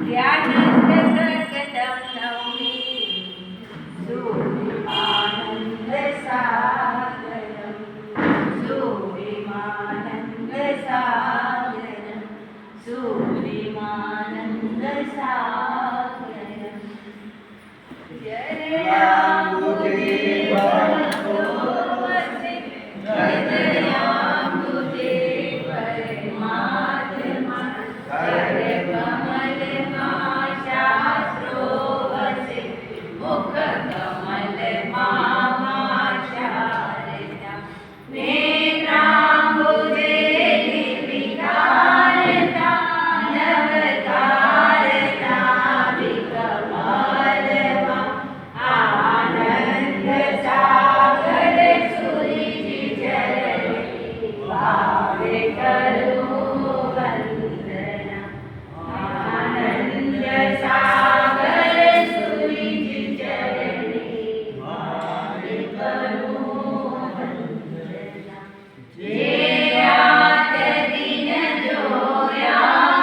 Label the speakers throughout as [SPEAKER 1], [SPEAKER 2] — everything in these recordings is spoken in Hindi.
[SPEAKER 1] ध्यानस्थ सकटं नौमि सूर्यमानंद सागरं सूर्यमानंद सागरं सूर्यमानंद सागरं जलयाम्बुजे भवतोऽसि जलयाम्बुजे परमात्मा करकमलमाशास्त्रोऽसि मुखकमलमाशारदा नेत्राम्बुजे निर्विकारता नवकारता विकमलमा आनन्दसागर सुरिचरणी भावे करो वन्दना आनन्दसागर सुरिचरणी भावे करो वन्दना जे रात दिन जोया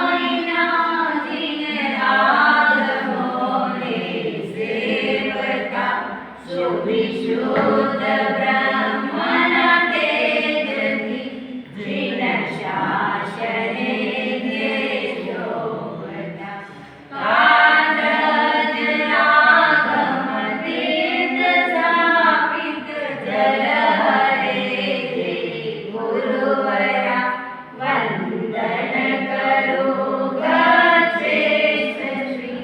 [SPEAKER 1] विना दिन राग मोरे सेवका सो विशुद्ध ब्रह्मण तेजति जिन शासने देशोवता कालजलागम तीर्थ स्थापित जल हरे हे गुरुवरा वंदन करो गच्छेत श्री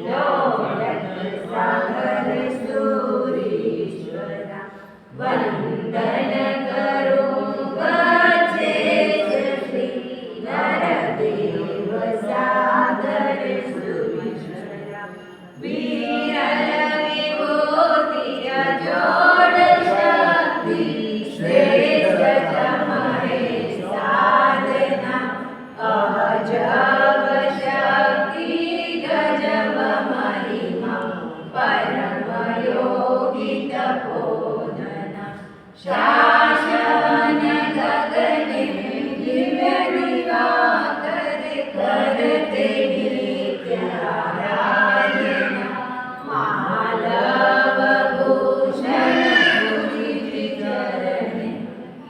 [SPEAKER 1] दौलत सागर सूरीश्वरा वंदन करो गच्छेत श्री नरदेव सागर सूरीश्वरा वीरल विभूति अजोड शक्ति श्रेष्ठ तमहे साधना अजब शक्ति गजब महिमा परम योगी तपोधना शासन गगने दिव्य दिवाकर करते नित्याराधना मालव भूषण चरणे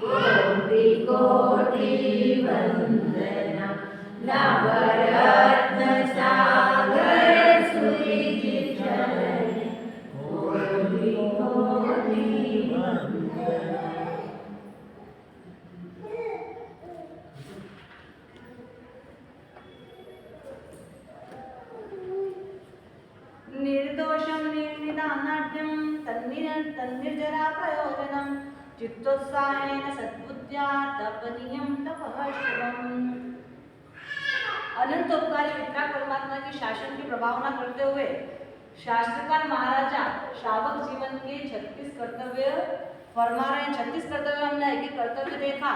[SPEAKER 1] कोटि कोटि वंदना नवरत्न सागर सुरिचि चरणे कोटि कोटि वंदना।
[SPEAKER 2] निर्दोषं निर्निदानाढ्यं तन्निर्जरा प्रयोजनं चित्तोत्साहेन सद्बुद्ध्या तपनीयं तपः शिवम्। अनंत उपकारी वितराग परमात्मा की शासन की प्रभावना करते हुए शास्त्रकार महाराजा श्रावक जीवन के 36 कर्तव्य फरमा रहे हैं। 36 कर्तव्य हमने एक एक कर्तव्य देखा।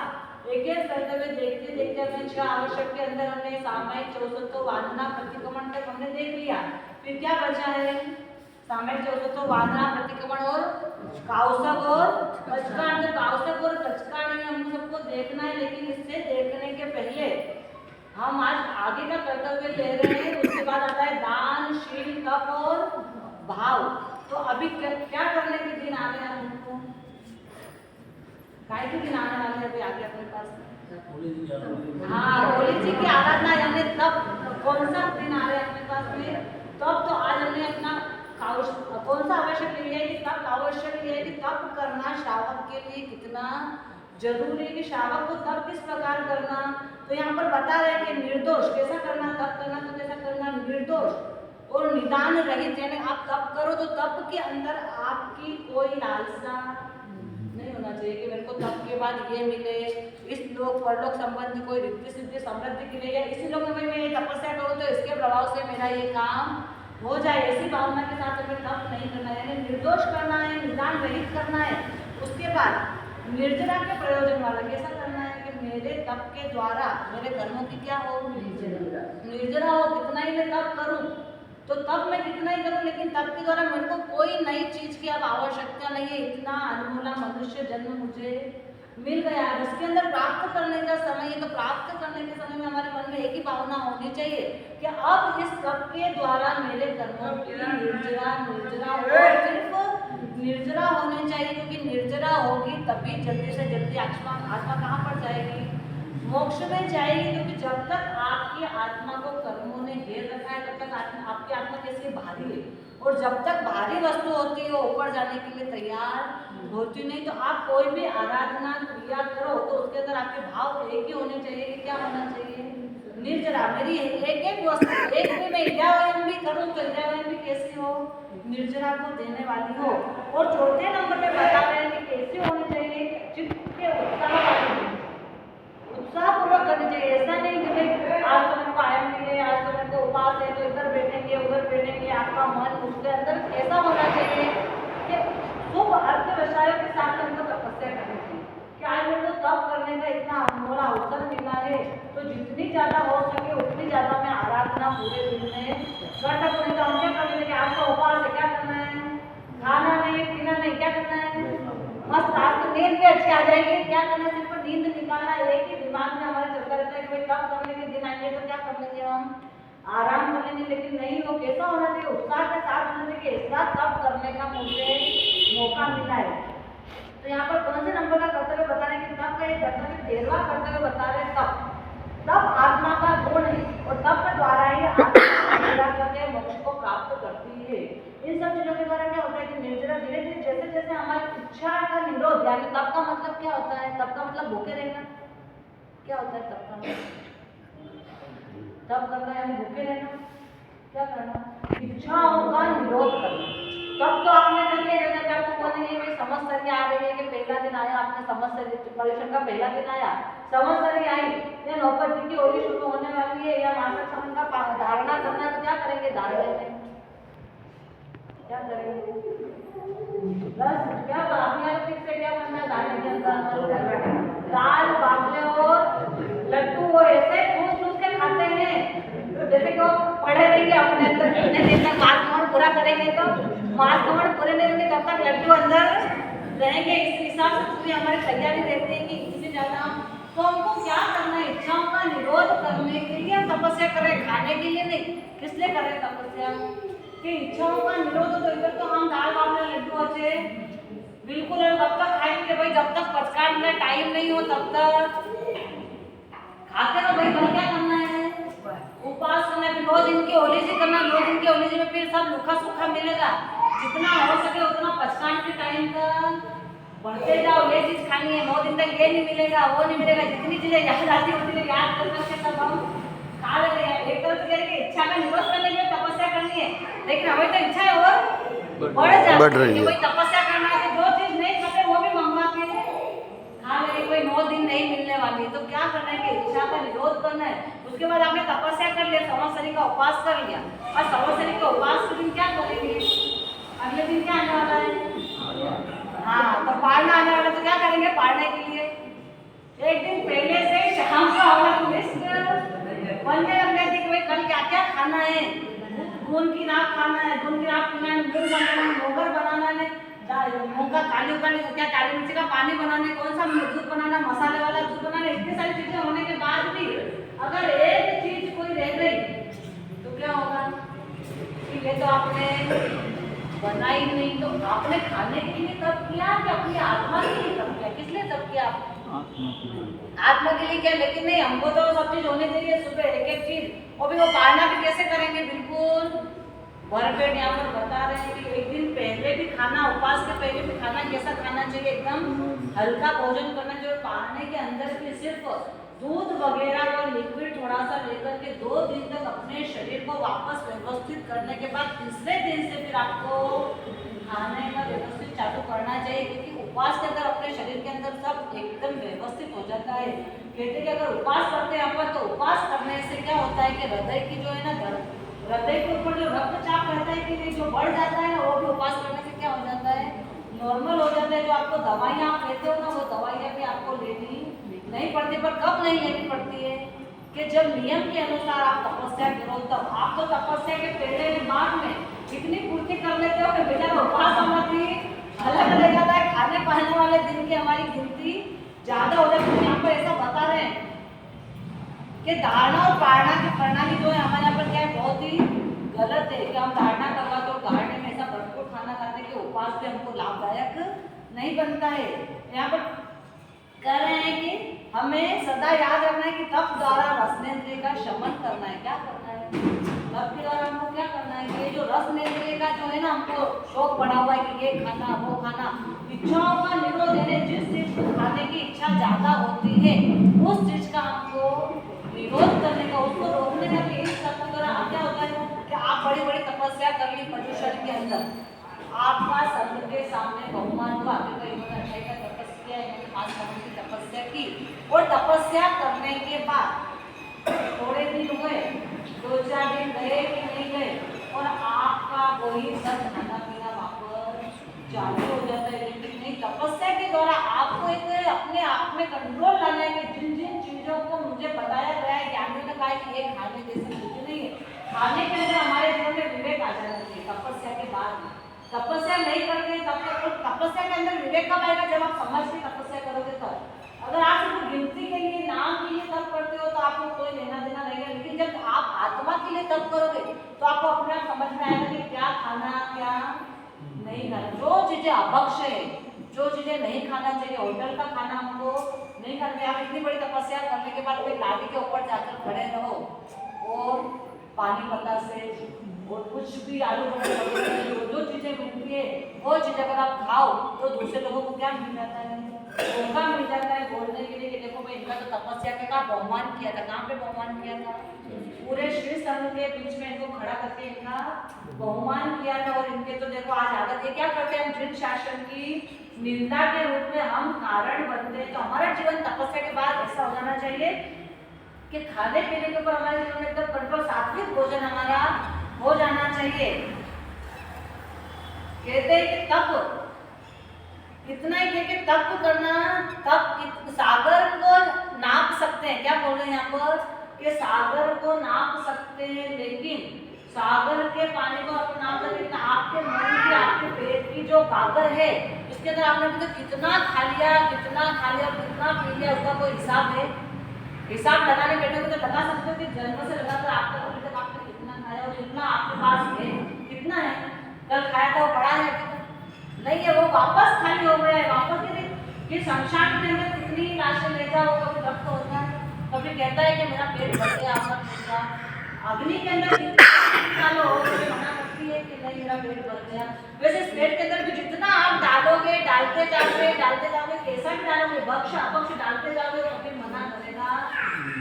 [SPEAKER 2] एक एक कर्तव्य देखते देखते हमने 6 आवश्यक के अंदर हमने सामयिक चौसत्व वादना प्रतिक्रमण तक हमने देख लिया। फिर क्या बचा है? सामयिक चौसत्व वादना प्रतिक्रमण और काउसक और कचकांड। काउसक और कचकांड में हम सबको देखना है, लेकिन इससे देखने के पहले हम आज आगे का कर्तव्य ले रहे हैं। उसके बाद आता है दान, शील, तप और भाव। तो अभी क्या करने के दिन आ रहे हैं हमको? काय के दिन आने वाले हैं अभी आगे अपने पास? हाँ, होली जी की आराधना यानी तप। कौन सा दिन आ रहे हैं अपने पास में? तब तो आज हमने अपना कौन सा आवश्यक लिया है कि तप आवश्यक लिया है कि तप करना श्रावक के लिए कितना जरूरी है कि श्रावक को तप किस प्रकार करना। तो यहाँ पर बता रहे हैं कि निर्दोष कैसा करना, तप करना तो कैसा करना, निर्दोष और निदान रहित। यानी आप तप करो तो तप के अंदर आपकी कोई लालसा नहीं होना चाहिए कि मेरे को तप के बाद ये मिले, इस लोक परलोक संबंधी कोई रिद्धि सिद्धि समृद्धि के लिए, या इसी लोक में मैं ये तपस्या करूँ तो इसके प्रभाव से मेरा ये काम हो जाए, ऐसी भावना के साथ हमें तप नहीं करना है। यानी निर्दोष करना है, निदान रहित करना है। उसके बाद निर्जरा के प्रयोजन वाला कैसा करना है कि मेरे तप के द्वारा मेरे कर्मों की क्या हो, निर्जरा हो। कितना ही मैं तप करूं तो तब मैं कितना ही करूं, लेकिन तप के द्वारा मेरे को कोई नई चीज की अब आवश्यकता नहीं है। इतना अनमोला मनुष्य जन्म मुझे मिल गया है, उसके अंदर प्राप्त करने का समय है। तो प्राप्त करने के समय में हमारे मन में एक ही भावना होनी चाहिए कि अब इस सब के द्वारा मेरे कर्मों की निर्जरा और सिर्फ निर्जरा होनी चाहिए, क्योंकि निर्जरा होगी तभी जल्दी से जल्दी आत्मा कहाँ पर जाएगी, मोक्ष में जाएगी। क्योंकि जब तक आपकी आत्मा को कर्मों ने घेर रखा है तब तक आपकी आत्मा कैसे भारी है, और जब तक भारी वस्तु होती है वो ऊपर जाने के लिए तैयार होती नहीं। तो आप कोई भी आराधना क्रिया करो तो उसके अंदर आपके भाव एक ही होने चाहिए कि क्या होना चाहिए, निर्जरा। मेरी एक वस्तु एक भी मैं इज्ञावयन भी करूँ तो इज्ञावयन भी कैसी हो, निर्जरा को देने वाली हो। और चौथे नंबर पे बता रहे हैं कि कैसी होनी चाहिए, चित्त के उत्साहपूर्वक करनी चाहिए। ऐसा नहीं कि भाई आज तो मेरे को आयम नहीं है, आज तो मेरे को उपास है, तो इधर बैठेंगे उधर बैठेंगे। आपका मन उसके अंदर ऐसा होना चाहिए कि खूब अर्थवशायों के साथ हमको तपस्या करनी चाहिए कि आज मेरे को तप करने का इतना बड़ा अवसर मिला है, तो जितनी ज़्यादा हो सके उतनी ज़्यादा मैं आराधना पूरे दिन में कर सकूँ। तो हम क्या करेंगे कि आज का उपास है, क्या करना है, खाना नहीं पीना नहीं, क्या करना है, मस्त आज तो नींद भी अच्छी आ जाएगी। क्या करना है, सिर्फ नींद निकालना। एक ही दिमाग में हमारे चलता रहता है कि भाई तब करने के दिन आएंगे तो क्या कर लेंगे, हम आराम कर लेंगे। लेकिन नहीं, वो कैसा होना चाहिए, उत्साह के साथ होना चाहिए कि ऐसा तब करने का मुझे मौका मिला है। तो यहाँ पर कौन से नंबर का कर्तव्य बता रहे हैं कि तब का एक कर्तव्य 13वां कर्तव्य बता रहे हैं। तब आत्मा का गुण है और तब के द्वारा ही आत्मा करके मोक्ष को प्राप्त करती है। इन सब चीजों के द्वारा क्या होता है कि निर्जरा धीरे धीरे जैसे जैसे हमारी इच्छा का निरोध, यानी तब का मतलब क्या होता है, तब का मतलब भूखे रहना। क्या होता है तब का मतलब, तब करना यानी भूखे रहना। क्या करना, इच्छाओं का निरोध करना। तब तो आपने कर लिया, जैसे आपको बोलेंगे भाई समस्या आ रही है कि पहला दिन आया, आपने समस्या परीक्षा का पहला दिन आया, समस्या आई या नौकर जी की होली शुरू होने वाली है या मासिक समय का धारणा करना है, तो क्या करेंगे, धारण लेते हैं। क्या करेंगे, बस क्या आपने फिक्स है, क्या करना है धारण के अंदर, दाल बाफले और लड्डू वो ऐसे ठूस के खाते हैं जैसे कि वो पढ़े रहेंगे अपने अंदर कितने दिन तक मास पूरा करेंगे। तो मास पूरे नहीं होंगे तब तक लड्डू अंदर रहेंगे। इस हिसाब से पूरी हमारी तैयारी रहती है कि इससे ज़्यादा तो हमको क्या करना है, इच्छाओं का निरोध करने के लिए हम तपस्या करें, खाने के लिए नहीं। किस लिए कर रहे तपस्या, कि इच्छाओं का निरोध। तो इधर तो हम दाल बाफले लड्डू अच्छे बिल्कुल कब तक खाएंगे भाई, जब तक पचकाने का टाइम नहीं हो तब तक खाते हो भाई। क्या करना है, उपास करना है। 9 दिन की होली जी करना, 9 दिन की होली जी में फिर सब रूखा सूखा मिलेगा, जितना हो सके उतना पचकाने के टाइम तक बढ़ते जाओ। ये चीज खानी है, 9 दिन तक ये नहीं मिलेगा वो नहीं मिलेगा, जितनी चीजें याद आती होती है याद कर करके सब हम खा लेते हैं। एक तरह से कह के इच्छा का निरोध करने के लिए तपस्या करनी है, लेकिन हमें तो इच्छा है और बढ़ जाती है कि भाई तपस्या करना है, जो चीज नहीं खाते वो भी मंगवा के खा लेंगे। कोई 9 दिन नहीं मिलने वाली, तो क्या करना है कि इच्छा का निरोध करना है। उसके बाद आपने तपस्या कर लिया, संवत्सरी का उपवास कर लिया, और संवत्सरी के उपवास के दिन क्या करेंगे, अगले दिन क्या आने वाला है, हाँ तो पारना आने वाला। तो क्या करेंगे, पारने के लिए एक दिन पहले से शाम को हमारा लिस्ट बनने लग जाती कि भाई कल क्या क्या खाना है। खून की राख खाना है, खून की राख पीना है, मूंग बनाना है, मोगर बनाना है, मूंग का काली क्या काली मिर्ची का पानी बनाना है, कौन सा दूध बनाना, मसाले वाला दूध बनाना। इतनी सारी चीजें होने के बाद भी अगर एक चीज कोई रह गई तो क्या होगा कि ये तो आपने बनाई नहीं, तो आपने खाने के लिए तब किया कि अपनी आत्मा के लिए तब किया, किस लिए तब किया, आत्मा के लिए क्या। लेकिन नहीं, हमको तो सब चीज होनी चाहिए, सुबह एक एक चीज। और भी वो पालना भी कैसे करेंगे, बिल्कुल भरपेट। यहाँ पर बता रहे हैं कि एक दिन पहले भी खाना, उपवास के पहले भी खाना कैसा खाना चाहिए, एकदम हल्का भोजन करना चाहिए। पालने के अंदर भी सिर्फ दूध वगैरह और लिक्विड थोड़ा सा लेकर के 2 दिन तक अपने शरीर को वापस व्यवस्थित करने के बाद तीसरे दिन से फिर आपको खाने का व्यवस्थित चालू करना चाहिए, क्योंकि उपवास के अंदर अपने शरीर के अंदर सब एकदम व्यवस्थित हो जाता है। कहते हैं कि अगर उपवास करते हैं अपन, तो उपवास करने से क्या होता है कि हृदय की जो है ना, हृदय के ऊपर जो रक्तचाप रहता है कि नहीं, जो बढ़ जाता है ना, वो भी उपवास करने से क्या हो जाता है, नॉर्मल हो जाता है। जो आपको दवाइयाँ आप लेते हो ना, वो दवाइयाँ भी आपको लेनी नहीं पड़ती। पर कब नहीं लेनी पड़ती है कि जब नियम के अनुसार आप तपस्या करो तब। आप तो तपस्या के पहले दिमाग में इतनी पूर्ति कर लेते हो कि बेचारा उपवास हमारी अलग अलग जाता है, खाने पाने वाले दिन की हमारी गिनती ज्यादा हो जाए। तो यहाँ पर ऐसा बता रहे हैं कि धारणा और पारणा की प्रणाली जो है हमारे यहाँ पर क्या है, बहुत ही गलत है। कि हम धारणा करवा तो धारणे में ऐसा भरपूर खाना खाते कि उपवास भी हमको लाभदायक नहीं बनता है। यहाँ पर कह रहे हैं कि हमें सदा याद रखना है कि तप द्वारा रसनेंद्रिय का शमन करना है। क्या करना है? तप के द्वारा हमको क्या करना है? ये जो रसनेंद्रिय का जो है ना, हमको शौक पड़ा हुआ है कि ये खाना वो खाना, इच्छाओं का निरोध है। जिस चीज को खाने की इच्छा ज्यादा होती है उस चीज का हमको विरोध करने का, उसको रोकने का भी इस तत्व द्वारा क्या होता है कि आप बड़ी बड़ी तपस्या कर ली पर्युषण के अंदर, आपका संत के सामने बहुमान हुआ, आपके कई बार अच्छाई का तपस्या है, 5 सालों की तपस्या की, और तपस्या करने के बाद थोड़े दिन हुए, 2-4 दिन गए कि नहीं गए, और आपका वही सब खाना पीना वापस चालू हो जाता है। लेकिन नहीं, तपस्या के द्वारा आपको एक अपने आप में कंट्रोल लाना है कि जिन जिन चीजों को मुझे बताया गया है, ज्ञानियों ने कहा है कि ये खाने जैसी चीज नहीं है, खाने के अंदर हमारे जीवन में विवेक आ जाना चाहिए। तपस्या के बाद तपस्या नहीं करते हैं तब तक, तपस्या के अंदर विवेक कब आएगा? जब आप समझ के तपस्या करोगे तब। अगर आप सिर्फ गिनती के लिए, नाम के लिए तप करते हो तो आपको कोई लेना देना नहीं है। लेकिन जब आप आत्मा के लिए तप करोगे तो आपको अपने आप समझ में आएगा कि क्या खाना क्या नहीं खाना। जो चीजें अभक्ष है, जो चीजें नहीं खाना चाहिए, होटल का खाना हमको नहीं खाना चाहिए। आप इतनी बड़ी तपस्या करने के बाद कोई लाठी के ऊपर जाकर खड़े रहो और पानी पत्ता से और कुछ भी आलू वगैरह जो चीजें मिलती है वो चीज अगर आप खाओ तो दूसरे लोगों को क्या मिल जाता है? मौका मिल जाता है बोलने के लिए कि देखो भाई इनका तो तपस्या के का बहुमान किया था। कहाँ पे बहुमान किया था? पूरे श्री संघ के बीच में इनको खड़ा करके इनका बहुमान किया था। और इनके तो देखो आज आदत ये क्या करते हैं, हम जिन शासन की निंदा के रूप में हम कारण बनते हैं। तो हमारा जीवन तपस्या के बाद ऐसा हो जाना चाहिए कि खाने पीने के ऊपर हमारे जीवन में एकदम कंट्रोल, सात्विक भोजन हमारा हो जाना चाहिए। कहते हैं कि तप इतना ही कि तप करना, तप सागर को नाप सकते हैं। क्या बोल रहे हैं यहाँ पर कि सागर को नाप सकते हैं, लेकिन सागर के पानी को आप नाप सकते हैं, आपके मन की, आपके पेट की जो गागर है इसके अंदर आपने कितना खा लिया, कितना पी लिया, उसका कोई हिसाब है? हिसाब लगाने बैठे हो तो लगा सकते हो कि जन्म से लगाकर आपका अभी तक आपने कितना खाया और कितना आपके पास है, कितना है? कल खाया था वो बड़ा है नहीं है, वो वापस खाली हो गया है। वापस कि शमशान के अंदर कितनी लाशें ले जाओ, कभी रक्त होता है, कभी कहता है कि मेरा पेट भर गया, अग्नि के अंदर डालो मना करती है कि नहीं मेरा पेट भर गया। वैसे इस पेट के अंदर भी जितना आप डालोगे, डालते जाओगे कैसा भी डालोगे, भक्ष अपक्ष डालते जाओगे, कभी मना करेगा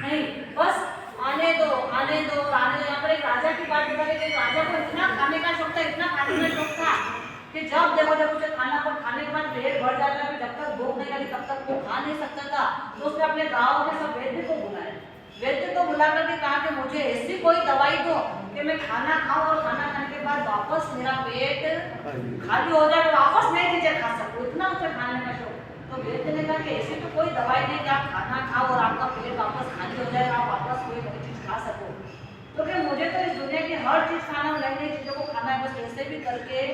[SPEAKER 2] नहीं। बस आने दो आने दो आने दो। यहाँ पर एक राजा की बात बता रहे कि राजा को इतना खाने का शौक था, इतना खाने का शौक था कि जब देखो जब उसे खाना, पर खाने के बाद पेट भर जाता है, जब तक भूख नहीं लगी तब तक वो खा नहीं सकता था। तो उसने अपने गाँव के सब वैद्य को बुलाया, वैद्य को बुला करके कहा कि मुझे ऐसी कोई दवाई दो कि मैं खाना खाऊं और खाना खाने के बाद वापस मेरा पेट खाली हो जाए, वापस नई चीजें खा सकूं। इतना उसे खाने का शौक। तो वैद्य ने कहा कि ऐसी तो कोई दवाई नहीं कि आप खाना खाओ और आपका पेट वापस खाली हो जाए, आप वापस कोई नई चीज खा सको। तो फिर मुझे तो इस दुनिया की हर चीज खाना, नई नई चीजों को खाना है, बस ऐसे भी करके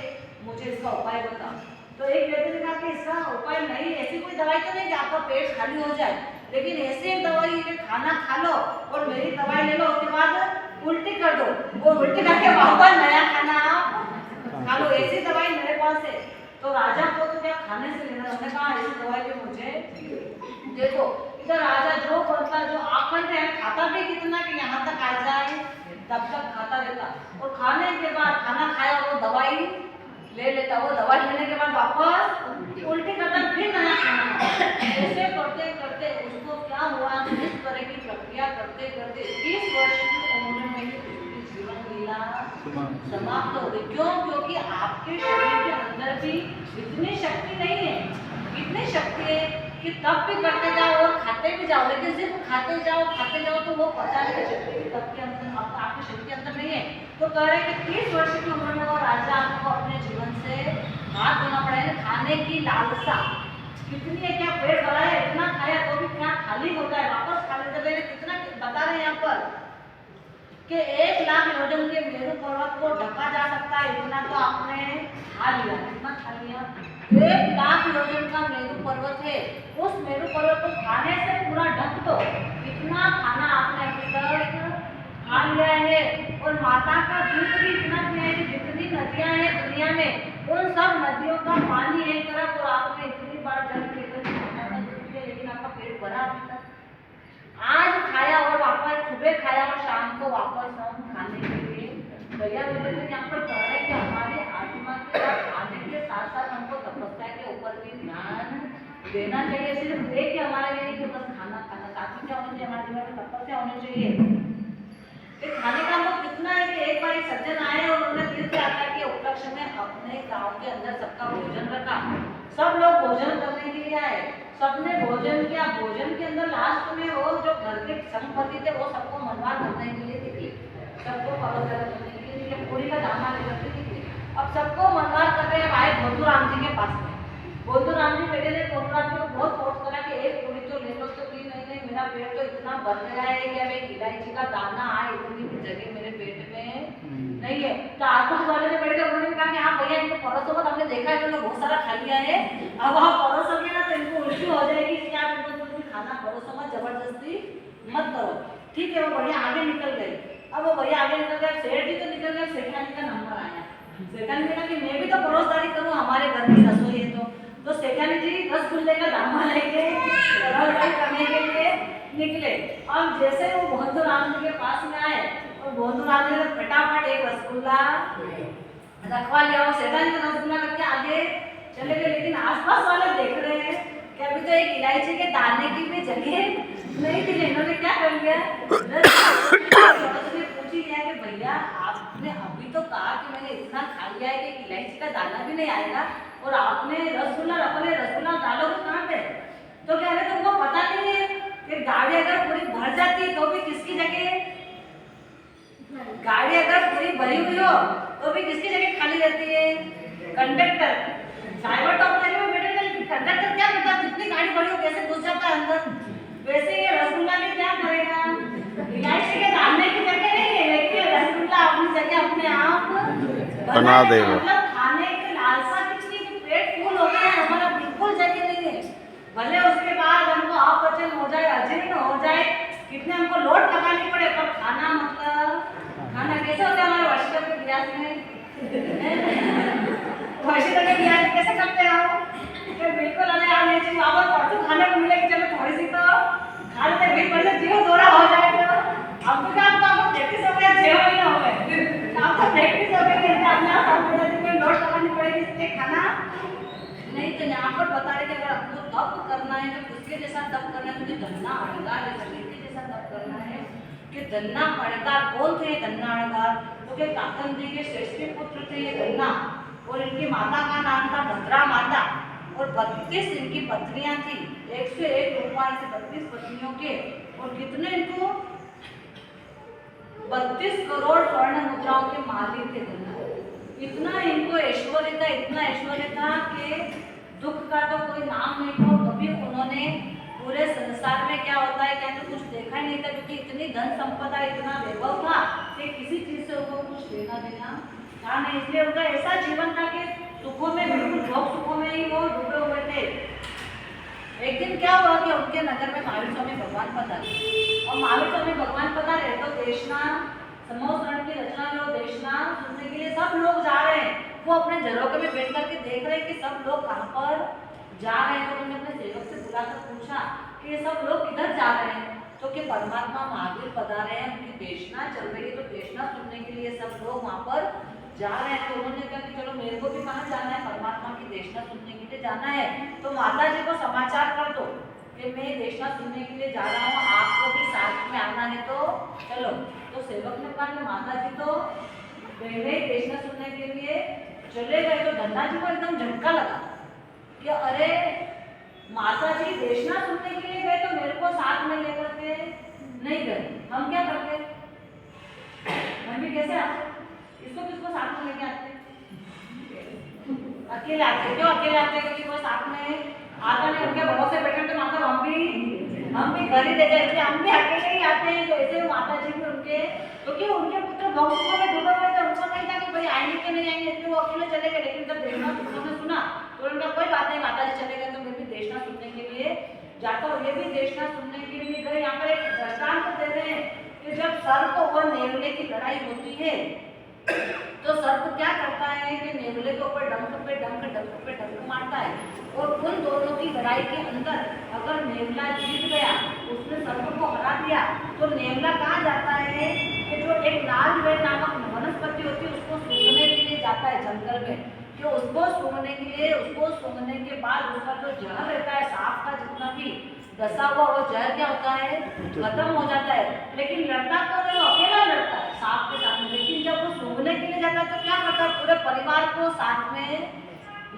[SPEAKER 2] मुझे इसका उपाय बता। तो एक वैद्य ने कहा कि इसका उपाय नहीं, ऐसी कोई दवाई तो नहीं कि आपका पेट खाली हो जाए, लेकिन ऐसी एक दवाई है कि खाना खा लो और मेरी दवाई ले लो, उसके बाद उल्टी कर दो, वो उल्टी करके वापस नया खाना खा लो, ऐसी दवाई मेरे पास है। तो राजा को तो क्या खाने से लेना, उसने कहा ऐसी दवाई भी मुझे देखो। इधर राजा जो करता, जो आखंड है, खाता भी कितना कि यहाँ तक आ जाए तब तक खाता रहता, और खाने के बाद खाना खाया वो दवाई ले लेता, वो दवाई लेने के बाद वापस उल्टी करता, फिर नया खाना। ऐसे करते करते उसको क्या हुआ, इस तरह की प्रक्रिया करते करते 30 वर्ष की उम्र में उसकी जीवन लीला समाप्त हो गई। क्यों? क्योंकि आपके शरीर के अंदर भी इतनी शक्ति नहीं है, इतनी शक्ति है कि तब भी करते जाओ और खाते भी जाओ, लेकिन सिर्फ खाते जाओ तो वो पता नहीं शक्ति तब के अंदर, आपके शरीर के अंदर नहीं है। तो कह रहे कि 30 वर्ष की उम्र में वो राजा आपको अपने जीवन से हाथ धोना पड़ा है। खाने की लालसा कितनी है, क्या पेट भरा है, इतना खाया तो भी क्या खाली होता है, वापस खा लेते हैं। कितना बता रहे हैं यहाँ पर कि 1 लाख योजन के मेरू पर्वत को ढका जा सकता है, इतना तो आपने खा लिया। कितना खा लिया? 1 लाख योजन का मेरू पर्वत है, उस मेरू पर्वत को खाने से पूरा ढक दो। इतना खाना आपने अभी तक खा लिया है और माता का दूध भी इतना पिया है कि जितनी नदियां हैं दुनिया में उन सब नदियों का पानी एक तरफ, और आपने इतनी बार जल पीकर माता का दूध पिया, लेकिन आपका पेट भरा अभी तक। आज खाया और वापस सुबह खाया और शाम को वापस हम खाने के लिए भैया बोले थे यहाँ पर कह रहे हैं कि हमारी आत्मा के साथ खाने के साथ साथ हमको तपस्या के ऊपर भी ध्यान देना चाहिए। सिर्फ एक ही हमारे लिए कि बस खाना खाना, साथ में क्या होना चाहिए हमारे जीवन में, तपस्या होनी चाहिए। फिर खाने का मतलब कितना है कि एक बार एक सज्जन आए और उन्होंने तीर्थ यात्रा के उपलक्ष्य में अपने गांव के अंदर सबका भोजन रखा। सब लोग भोजन करने के लिए आए, सबने भोजन किया। भोजन के अंदर लास्ट में वो जो घर के संपत्ति थे वो सबको मनवा करने के लिए निकले, सबको परोस करने के लिए निकले, पूरी का दाना लेकर के निकले। अब सबको मनवा कर रहे आए भोतू राम जी के पास में। भोतू राम जी बेटे ने भोतू राम जी को बहुत फोर्स करा कि एक पूरी तो ले लो, तो भी नहीं, मेरा पेट तो इतना भर गया है कि अब एक इलायची का दाना आए इतनी भी जगह मेरे पेट में नहीं है। तो आसपास वाले जो बैठ गए उन्होंने कहा कि हाँ भैया इनको परोसो मत, हमने देखा है तो बहुत सारा खा लिया है, अब आप परोसोगे ना तो इनको उल्टी हो जाएगी, इसलिए आप इनको कुछ भी खाना परोसो मत, जबरदस्ती मत करो। ठीक है, वो बढ़िया आगे निकल गए। अब वो भैया आगे निकल गए, सेठ जी तो निकल गए, सेठानी का नंबर आया। सेठानी ने कहा कि मैं भी तो परोसदारी करूँ, हमारे घर की रसोई है। तो सेठानी जी रसगुल्ले का दामा लेके परोसदारी करने के लिए निकले। और जैसे वो भोतू राम जी के पास में आए और भोतू राम जी ने फटाफट एक रसगुल्ला रखवा लिया और सेठानी का रसगुल्ला करके आगे चले गए। लेकिन आसपास वाले देख रहे हैं कि अभी तो एक इलायची के दाने की भी जगह नहीं थी। इन्होंने क्या कर लिया, पूछ लिया कि भैया आपने अभी तो कहा कि मैंने इतना खा लिया है कि इलायची का दाना भी नहीं आएगा और आपने रसगुल्ला रखोगे, रसगुल्ला डालोगे कहाँ पे? तो कह रहे तुमको पता नहीं है कि गाड़ी अगर पूरी भर जाती है तो भी किसकी जगह, गाड़ी अगर पूरी भरी हुई हो तो भी किसकी जगह खाली रहती है? कंडक्टर। ड्राइवर तो अपने में बैठे थे, कंडक्टर क्या करता है, कितनी गाड़ी भरी हो कैसे घुस जाता है अंदर। वैसे ये रसगुल्ला भी क्या करेगा, इलायची के दाने की जगह नहीं है, लेकिन रसगुल्ला अपनी जगह अपने आप बना देगा। मतलब खाने की लालसा कितनी कि पेट फुल हो गया है, हमारा बिल्कुल जगह नहीं है। भले उसके बाद हमको अपचन हो जाए, अजीर्ण हो जाए, कितने हमको लोट लगानी पड़े, पर खाना मतलब खाना कैसे होता है हमारे वर्षिता के गिलास में वर्षिता के गिलास में कैसे करते हो कि बिल्कुल अरे यार ये चीज वापस परसों खाने को मिलेगी, चलो थोड़ी सी तो खा लेते, फिर पहले जीव दौरा हो जाए। तो अब तो क्या आपको प्रैक्टिस हो गया, 6 महीना हो गए, आपको प्रैक्टिस हो गई है, अपने आप साथ में लोट लगानी पड़ेगी, इसलिए खाना नहीं। तो यहाँ पर बता रहे कि अगर आपको तप करना है तो किसके जैसा तप करना है, मुझे धन्ना अड़गार जैसा तप करना है। कि धन्ना अड़गार कौन थे? धन्ना अड़गार तो के काकन जी के श्रेष्ठ पुत्र थे ये धन्ना, और इनकी माता का नाम था भद्रा माता, और 32 इनकी पत्नियां थी, 101 रूपा से 32 पत्नियों के, और कितने इनको 32 करोड़ स्वर्ण मुद्राओं के मालिक थे धन्ना। इतना इनको ऐश्वर्य था, इतना ऐश्वर्य था कि दुख का तो कोई नाम नहीं था। कभी उन्होंने पूरे संसार में क्या होता है क्या तो कुछ देखा ही नहीं था, क्योंकि इतनी धन संपदा, इतना वैभव था कि किसी चीज से उनको कुछ लेना देना था नहीं। इसलिए उनका ऐसा जीवन था कि सुखों में, बिल्कुल भोग सुखों में ही वो डूबे हुए थे। एक दिन क्या हुआ कि उनके नगर में महावीर स्वामी भगवान पधारे, और महावीर स्वामी भगवान पधारे तो देशना समूह शरण की रचना में वो देशना सुनने के लिए सब लोग जा रहे हैं। वो अपने झरोखे में बैठ करके देख रहे हैं कि सब लोग कहाँ पर जा रहे हैं। तो उन्होंने अपने सेवक से बुलाकर पूछा कि ये सब लोग किधर जा रहे हैं, तो कि परमात्मा महावीर पधारे हैं, उनकी देशना चल रही है, तो देशना सुनने के लिए सब लोग वहाँ पर जा रहे हैं। तो उन्होंने कहा कि चलो मेरे को भी कहाँ जाना है, परमात्मा की देशना सुनने के लिए जाना है, तो माता जी को समाचार कर दो कि मैं देशना सुनने के लिए जा रहा हूँ, आपको भी साथ में आना है तो चलो। तो सेवक ने कहा कि माता जी तो पहले ही देशना सुनने के लिए चले गए। तो धन्ना जी को एकदम झटका लगा कि अरे माता जी देशना सुनने के लिए गए तो मेरे को साथ में लेकर के नहीं गए, हम क्या करते, हम भी कैसे आते, इसको किसको साथ में लेके आते, अकेले आते। क्यों अकेले आते? क्योंकि वो साथ में आता नहीं, उनके भरोसे बैठे तो माता हम भी घर ही ले जाए, इसलिए हम भी अकेले ही आते हैं। तो ऐसे माता जी भी उनके, क्योंकि उनके पुत्र भक्तों में डूबे हुए थे, उनको नहीं था कि भाई आएंगे कि नहीं आएंगे, इसलिए वो अकेले चले गए। लेकिन जब देखना उन्होंने सुना तो उनका कोई बात नहीं, माता जी चले गए तो मैं भी देखना जाता हूँ, ये भी देशना सुनने के लिए गए। यहाँ पर एक दृष्टांत दे रहे हैं कि जब सर्प और नेवले की लड़ाई होती है तो सर्प क्या करता है कि नेवले के ऊपर डंक मारता है, और उन दोनों की लड़ाई के अंदर अगर नेवला जीत गया, उसने सर्प को हरा दिया, तो नेवला कहाँ जाता है कि जो एक नागवेल नामक वनस्पति होती है उसको सूंघने के लिए जाता है जंगल में, कि उसको सूंघने के लिए, उसको सूंघने के बाद उसका जो जहर रहता है, सांप का जितना भी दसा हुआ वो जहर क्या होता है, खत्म हो जाता है। लेकिन लड़ता कौन है? वो अकेला लड़ता है सांप के साथ में। लेकिन जब वो सूंघने के लिए जाता है तो क्या करता है? पूरे परिवार को साथ में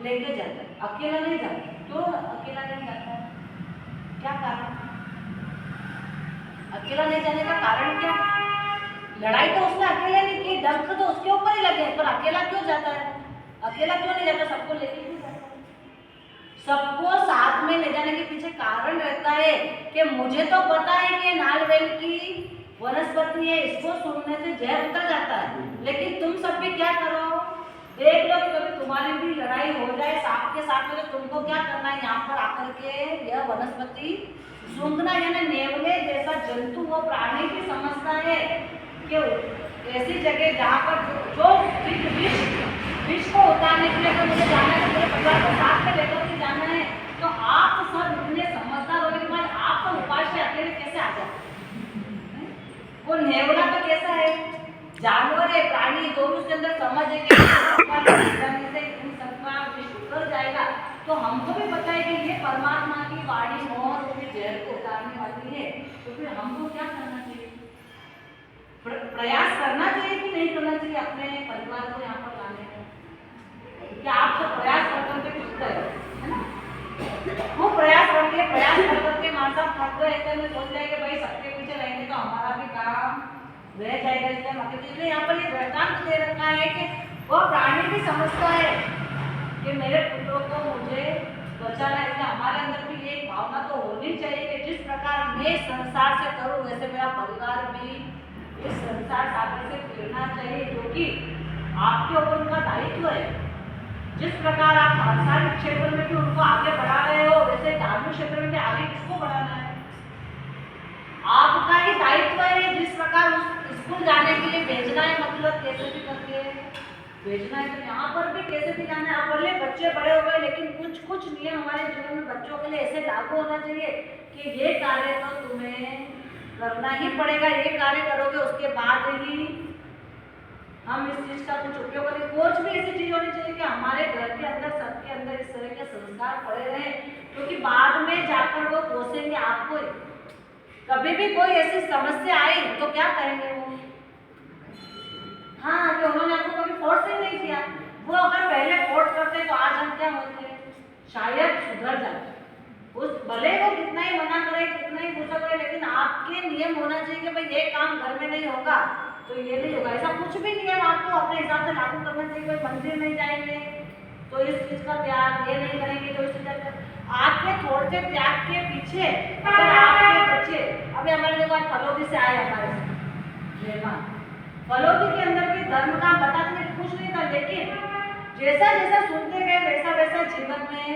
[SPEAKER 2] लेके जाता है, अकेला नहीं जाता। क्यों अकेला नहीं जाता है? क्या कारण? अकेला नहीं जाने का कारण क्या? लड़ाई तो उसने अकेले नहीं की, डंक तो उसके ऊपर ही लगे, पर अकेला क्यों जाता है? अकेला क्यों नहीं जाता? सबको लेके क्यों जाता है? सबको साथ में ले जाने के पीछे कारण रहता है कि मुझे तो पता है कि नालवेल की वनस्पति है, इसको सूंघने से जहर उतर जाता है, लेकिन तुम सब भी क्या करो? देख लो कि कभी तुम्हारी भी लड़ाई हो जाए सांप के साथ में, तो तुमको क्या करना है? यहाँ पर आकर के यह वनस्पति सूंघना। यानी नेवले जैसा जंतु वो प्राणी भी समझता है कि ऐसी जगह जहाँ पर जो विष को उतारने के लिए अगर मुझे जाना है, मेरे परिवार को साथ में लेकर के जाना है, तो आप सब इतने समझदार होने के बाद आप तो उपाय से अकेले कैसे आ जाते? वो नेवला तो कैसा है? जानवर है, प्राणी, तो भी उसके अंदर समझ है कि से इन सबका विष उतर जाएगा। तो हमको भी पता है कि ये परमात्मा की वाणी मोहर वो भी जहर को उतारने वाली है, तो फिर हमको क्या करना चाहिए? प्रयास करना चाहिए कि नहीं करना चाहिए अपने परिवार को यहाँ पर लाने का? क्या आप सब प्रयास करते कुछ करो, है ना? वो प्रयास करके माता थक गए थे, मैं सोच लिया कि भाई सबके पीछे रहेंगे तो हमारा भी काम रह जाएगा, इसलिए यहाँ पर ये दृष्टांत दे रखा है कि वह प्राणी भी समझता है कि मेरे पुत्रों को मुझे बचाना है। इसलिए हमारे अंदर भी ये भावना तो होनी चाहिए कि जिस प्रकार मैं संसार से करूँ, वैसे मेरा परिवार भी इस संसार सागर से फिरना चाहिए, क्योंकि आपके ऊपर उनका दायित्व है। जिस प्रकार आप सांसारिक क्षेत्र में भी उनको आगे बढ़ा रहे हो, वैसे धार्मिक क्षेत्र में भी आगे किसको बढ़ाना है? आपका ही दायित्व है। जिस प्रकार उस स्कूल जाने के लिए भेजना है, मतलब कैसे भी करके भेजना है, तो यहाँ पर भी कैसे भी जाना है। आप बोले बच्चे बड़े हो गए, लेकिन कुछ नियम हमारे जीवन में बच्चों के लिए ऐसे लागू होना चाहिए कि ये कार्य तो तुम्हें करना ही पड़ेगा, ये कार्य करोगे उसके बाद ही हम इस चीज का कुछ उपयोग करें। कुछ भी ऐसी चीज होनी चाहिए कि हमारे घर के अंदर, सबके अंदर इस तरह के संस्कार पड़े रहे, क्योंकि बाद में जाकर वो कोसेंगे आपको। कभी भी कोई ऐसी समस्या आई तो क्या कहेंगे वो? हाँ, कि उन्होंने आपको कभी फोर्स ही नहीं किया। वो अगर पहले फोर्स करते तो आज हम क्या होते? शायद सुधर जाते। उस भले वो कितना ही मना करे, कितना ही गुस्सा करे, लेकिन आपके नियम होना चाहिए कि भाई ये काम घर में नहीं होगा तो ये नहीं होगा। ऐसा कुछ भी नियम आपको अपने हिसाब से लागू करना चाहिए। कोई मंदिर नहीं जाएंगे तो इस चीज का त्याग, ये नहीं करेंगे तो इस चीज का, आपके थोड़े से त्याग के पीछे अगर आपके बच्चे, अभी हमारे देखो आज फलोदी से आए हमारे मेहमान, फलोदी के अंदर भी धर्म का बताने कुछ नहीं था, लेकिन जैसा जैसा सुनते गए वैसा वैसा जीवन में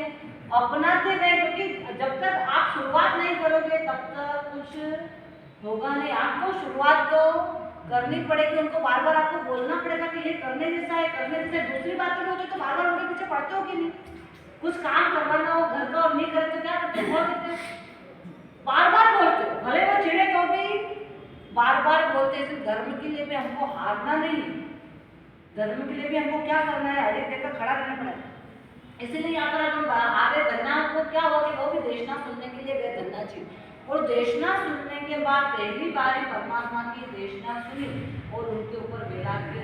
[SPEAKER 2] अपनाते गए, क्योंकि जब तक आप शुरुआत नहीं करोगे तब तक कुछ होगा नहीं। आपको शुरुआत तो करनी पड़ेगी, उनको बार बार आपको बोलना पड़ेगा कि ये करने जैसा है, करने जैसा है। दूसरी बात में होती तो बार बार उनके पीछे पड़ते हो कि नहीं? कुछ काम करवाना हो घर का और नहीं करे तो क्या करते हो? बोल देते हो, बार बार बोलते हो, भले वो चिड़े तो भी बार बार बोलते हैं। धर्म के लिए भी हमको हारना नहीं, धर्म के लिए भी हमको क्या करना है? हर एक जगह खड़ा रहना पड़ेगा। इसीलिए यहाँ पर हम आगे धन्ना को क्या हो कि वो भी देशना सुनने के लिए गए धन्ना जी, और देशना सुनने के बाद पहली बार परमात्मा की देशना सुनी और उनके ऊपर वैराग्य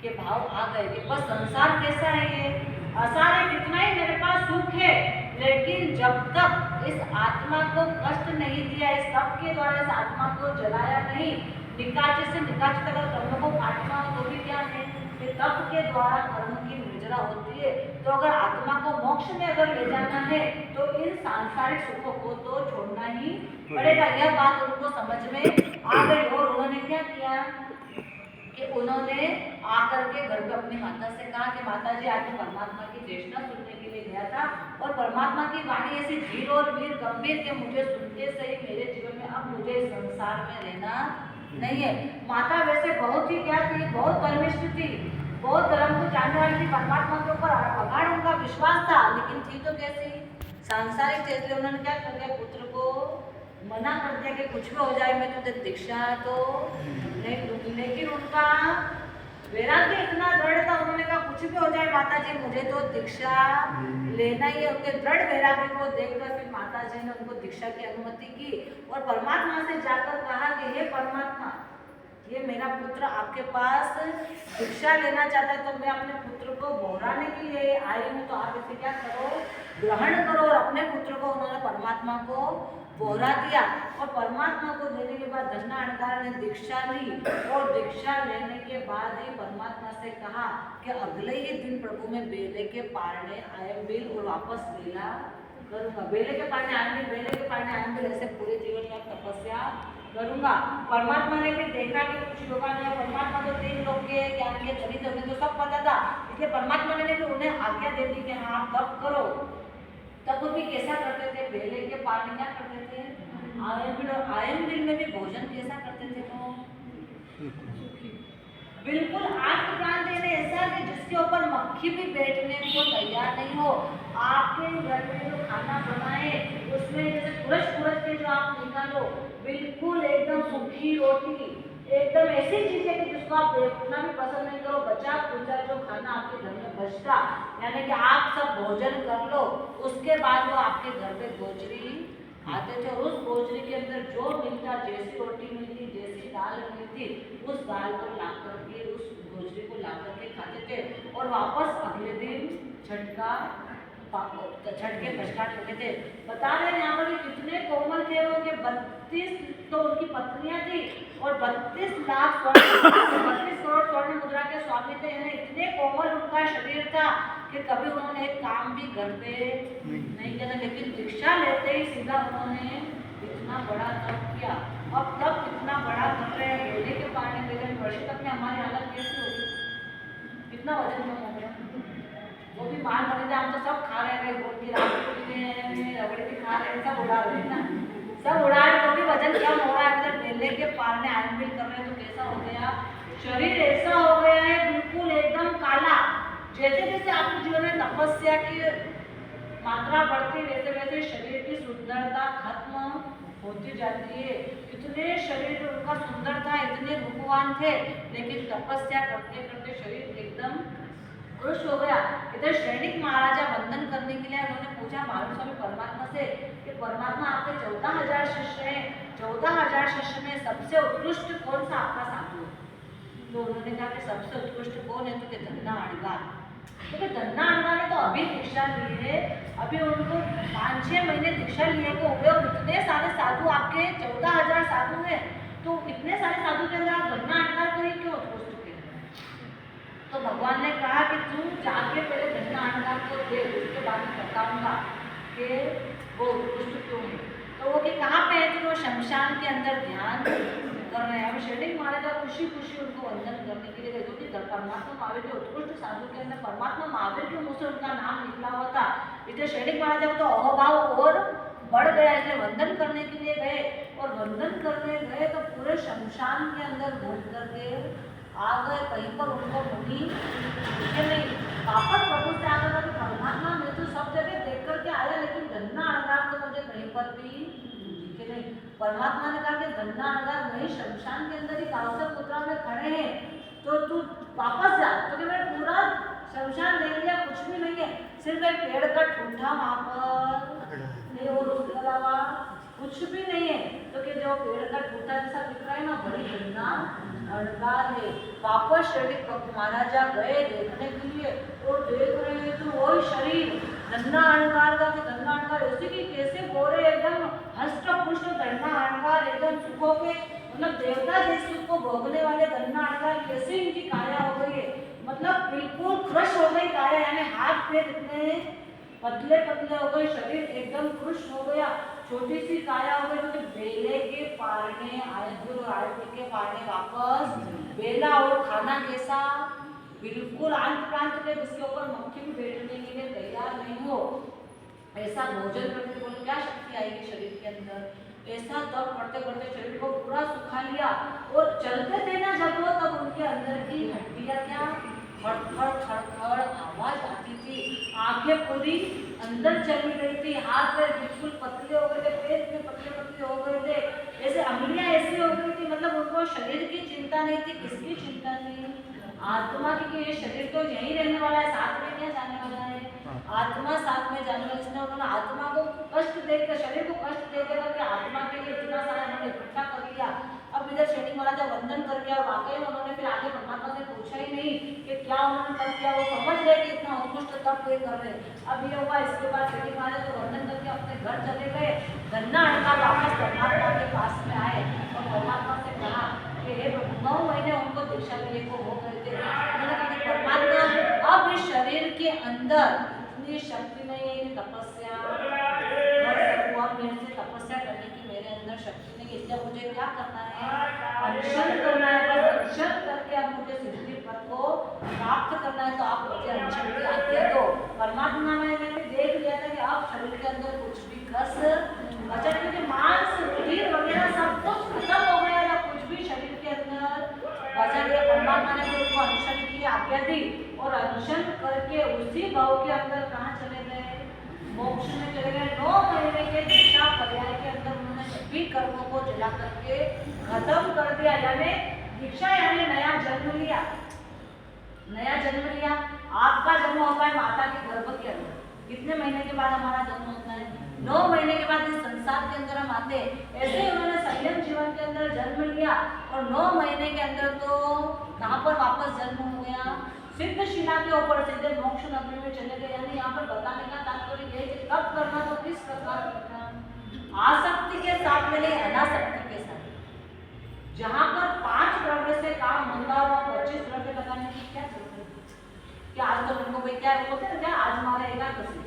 [SPEAKER 2] के भाव आ गए कि बस संसार कैसा है, ये आसार है, कितना ही मेरे पास सुख है, लेकिन जब तक इस आत्मा को कष्ट नहीं दिया, इस तप के द्वारा इस आत्मा को जलाया नहीं, निकाचे से निकाचे तक कर्म को काटना हो तो भी क्या है कि तप के द्वारा कर्म की निर्जरा होती है। तो अगर आत्मा को मोक्ष में अगर ले जाना है तो इन सांसारिक सुखों को तो छोड़ना ही पड़ेगा। यह बात उनको समझ में आ गई और उन्होंने क्या किया कि उन्होंने आकर के घर पे अपनी माता से कहा कि माता जी, आज मैं परमात्मा की देशना सुनने के लिए गया था और परमात्मा की वाणी ऐसी धीर और वीर गंभीर के मुझे सुनते सही मेरे जीवन में अब मुझे इस संसार में रहना नहीं है। माता वैसे बहुत ही क्या थी, बहुत धर्मिष्ठ थी, बहुत धर्म को जानने वाली थी, परमात्मा के ऊपर अगाध उनका विश्वास था, लेकिन थी तो कैसी सांसारिक थे। इसलिए उन्होंने क्या कर दिया, पुत्र को मना कर दिया कि कुछ भी हो जाए मैं तुझे दीक्षा तो नहीं दूंगी। लेकिन उनका वैराग्य इतना दृढ़ था, उन्होंने कहा कुछ भी हो जाए माता जी मुझे तो दीक्षा लेना ही है। उनके दृढ़ वैराग्य को देखकर फिर माता जी ने उनको दीक्षा की अनुमति की और परमात्मा से जाकर कहा कि हे परमात्मा, ये मेरा पुत्र आपके पास दीक्षा लेना चाहता है, तो मैं अपने पुत्र को बोहराने के लिए आई हूँ, तो आप इसे क्या करो, ग्रहण करो। और अपने पुत्र को उन्होंने परमात्मा को बोहरा दिया और परमात्मा को देने के बाद धन्ना अणकार ने दीक्षा ली और दीक्षा लेने के बाद ही परमात्मा से कहा कि अगले ही दिन प्रभु मैं बेले के पारने आयम्बिल और वापस बेला करूंगा। बेले के पारने आयम्बिल, बेले के पारने आयम्बिल, ऐसे पूरे जीवन में तपस्या करूंगा। परमात्मा ने भी देखा कि कुछ लोगों ने, परमात्मा तो 3 लोग के ज्ञान के धनी थे, तो सब पता था, इसलिए परमात्मा ने भी उन्हें आज्ञा दे दी कि हाँ आप तप करो। तब वो भी कैसा करते थे, बेले के पानी क्या करते थे, आयम्बिल में भी भोजन कैसा करते थे वो, बिल्कुल आत्म प्राण देने ऐसा कि जिसके ऊपर मक्खी भी बैठने को तैयार नहीं हो। आपके घर में जो खाना बनाए उसमें जैसे कुरच के जो आप निकालो, बिल्कुल एकदम सूखी रोटी, एकदम ऐसी चीज है कि जिसको आप देखना भी पसंद नहीं करो, बचा खुचा जो खाना आपके घर में बचता, यानी कि आप सब भोजन कर लो, उसके बाद जो आपके घर पे गोचरी आते थे और उस गोचरी के अंदर जो मिलता, जैसी रोटी मिलती, जैसी दाल मिलती, उस दाल को ला करके, उस गोचरी को ला करके खाते थे और वापस अगले दिन छठ के पश्चात होते थे। बता रहे यहाँ पर कितने कोमल थे वो, कि 32 तो उनकी पत्नियां थी और 32 लाख 32 करोड़ स्वर्ण मुद्रा के स्वामी थे। यानी इतने कोमल उनका शरीर था कि कभी उन्होंने एक काम भी घर पे नहीं किया था, लेकिन दीक्षा लेते ही सीधा उन्होंने इतना बड़ा तप किया। अब तब इतना बड़ा कर रहे हैं, बेले के पानी बेले वर्षित, अपने हमारी हालत कैसी होगी, कितना वजन कम हो गया। वो भी मान बने थे, हम तो सब खा रहे हैं, रोटी रबड़ी भी खा रहे हैं, सब उड़ा रहे हैं ना, सब उड़ा रहे, तो भी वजन कम हो रहा है। अगर बेले के पार में आयम्बिल कर रहे हैं तो कैसा हो गया, शरीर ऐसा हो गया है बिल्कुल एकदम काला। जैसे जैसे आपके जीवन में तपस्या की मात्रा बढ़ती, वैसे वैसे शरीर की सुंदरता खत्म होती जाती है। इतने शरीर उनका सुंदर था, इतने रूपवान थे, लेकिन तपस्या करते करते शरीर एकदम खुश हो गया। इधर सैनिक महाराजा वंदन करने के लिए उन्होंने पूछा महावीर स्वामी परमात्मा से कि परमात्मा आपके 14,000 शिष्य हैं, 14,000 शिष्य में सबसे उत्कृष्ट कौन सा आपका साधु है? तो उन्होंने कहा कि सबसे उत्कृष्ट कौन है, तो धन्ना अणगार। क्योंकि धन्ना अणगार ने तो अभी दीक्षा ली है, अभी उनको 5-6 महीने दीक्षा लिए को हुए और इतने सारे साधु आपके 14,000 साधु हैं, तो इतने सारे साधु के अंदर आप धन्ना अणगार को ही क्यों उत्कृष्ट? तो भगवान ने कहा कि तू जाके पहले धन्ना अणगार को दे, उसके बाद मैं बताऊंगा कि वो उत्कृष्ट क्यों है। तो वो कि कहाँ पे है, तो वो शमशान के अंदर ध्यान कर रहे हैं। अब सैनिक महाराजा खुशी खुशी उनको वंदन करने के लिए गए, क्योंकि परमात्मा महावीर के उत्कृष्ट साधु के अंदर परमात्मा महावीर के मुँह से उनका नाम निकला हुआ था। इसलिए सैनिक महाराजा को तो अहोभाव और बढ़ गया, इसलिए वंदन करने के लिए गए और वंदन करने गए तो पूरे शमशान के अंदर घूम करके आ गए। कहीं पर उनको मुनि दिखे नहीं, वापस प्रभु से आकर कि परमात्मा मैं तो सब जगह देख करके आया, लेकिन धन्ना अणगार तो मुझे कहीं पर भी दिखे नहीं। परमात्मा ने कहा कि धन्ना अणगार वही शमशान के अंदर ही काउसर मुद्रा में खड़े हैं, तो तू वापस जा, क्योंकि मैंने पूरा शमशान देख लिया, कुछ भी नहीं है, सिर्फ एक पेड़ का ठूठा वहाँ पर नहीं और उसके अलावा कुछ भी नहीं है। तो कि जो पेड़ का ठूठा जैसा दिख रहा है ना, बड़ी धन्ना अणगार है। वापस सैनिक महाराजा गए देखने के लिए और देख रहे हैं तो वही शरीर धन्ना अणगार का, कि धन्ना अणगार ऐसे कि कैसे गोरे एकदम हष्ट पुष्ट धन्ना अणगार एकदम सुखों के, मतलब देवता जैसे उसको भोगने वाले धन्ना अणगार कैसे इनकी काया हो गई है, मतलब बिल्कुल क्रश हो गई काया, यानी हाथ पैर इतने पतले पतले हो गए, शरीर एकदम खुश हो गया, छोटी सी काया हो गई। क्योंकि बेले के पारने आयतुल और आयतुल के पारने वापस बेला, और खाना कैसा बिल्कुल अंत प्रांत के, जिसके ऊपर मक्खी भी बैठने के लिए तैयार नहीं हो। ऐसा भोजन करके बोले क्या शक्ति आएगी शरीर के अंदर। ऐसा तप करते करते शरीर को पूरा सुखा लिया और चलते थे ना जब वो, तब उनके अंदर की हड्डियां क्या खड़खड़ खड़खड़ आवाज आती थी, आंखें पूरी अंदर चली गई थी, हाथ पैर बिल्कुल पतले हो गए थे, पैर भी पतले पतले हो गए थे, ऐसे अंगुलियां ऐसी हो गई थी। मतलब उनको शरीर की चिंता नहीं थी, किसकी चिंता थी? आत्मा की, कि ये शरीर तो यहीं रहने वाला है, साथ में क्या जाने वाला है? आत्मा साथ में जाने वाला। इसने उन्होंने आत्मा को कष्ट देकर, शरीर को कष्ट देकर के आत्मा के लिए इतना सारा उन्होंने इकट्ठा कर दिया। अब इधर शनि महाराज वंदन करके और वाकई में उन्होंने फिर आगे परमात्मा से पूछा ही नहीं कि क्या उन्होंने कर दिया, वो समझ गए कि इतना उत्कृष्ट तप वे कर रहे। अब ये हुआ, इसके बाद शनि महाराज तो वंदन करके अपने घर चले गए। धन्ना अड़का वापस परमात्मा के पास में आए और परमात्मा से कहा कि हे प्रभु, 9 महीने उनको दीक्षा लिए को हो गए थे। उन्होंने कहा कि परमात्मा अब इस शरीर के अंदर इतनी शक्ति नहीं है, तपस्या कर सकूं, अब मेरे से तपस्या करने की मेरे अंदर शक्ति नहीं है, इसलिए मुझे क्या करना है? अनशन करना है। बस अनशन करके अब मुझे सिद्धि पद को प्राप्त करना है, तो आप मुझे अनशन की आज्ञा दो। परमात्मा ने देख लिया था कि अब शरीर के अंदर कुछ भी कस बचा, क्योंकि मांस रीढ़ वगैरह सब कुछ खत्म हो गया था, कुछ भी शरीर के अंदर बचा गया। परमात्मा ने उनको अनशन की आज्ञा दी और अनशन करके उसी भाव के अंदर कहाँ चले गए? मोक्ष में चले गए। 9 महीने के दीक्षा पर्याय के अंदर उन्होंने सभी कर्मों को जला करके खत्म कर दिया, यानी दीक्षा यानी नया जन्म लिया। नया जन्म लिया, आपका जन्म होता है माता के गर्भ के अंदर। कितने महीने के बाद हमारा जन्म होता है? 9 महीने के बाद इस संसार के अंदर हम आते हैं। ऐसे ही उन्होंने संयम जीवन के अंदर जन्म लिया और 9 महीने के अंदर तो कहाँ पर वापस जन्म हो गया? सिद्ध शिला के ऊपर, सीधे मोक्ष नगरी में चले गए। यानी यहाँ पर बताने का तात्पर्य ये है कि कब करना तो किस प्रकार करना, आसक्ति के साथ में नहीं, अनासक्ति के साथ। जहाँ पर 5 द्रव्य से काम मंगा और 25 द्रव्य लगाने की क्या जरूरत है? क्या आज तो उनको भाई क्या बोलते हैं क्या, आज हमारा एकादशी,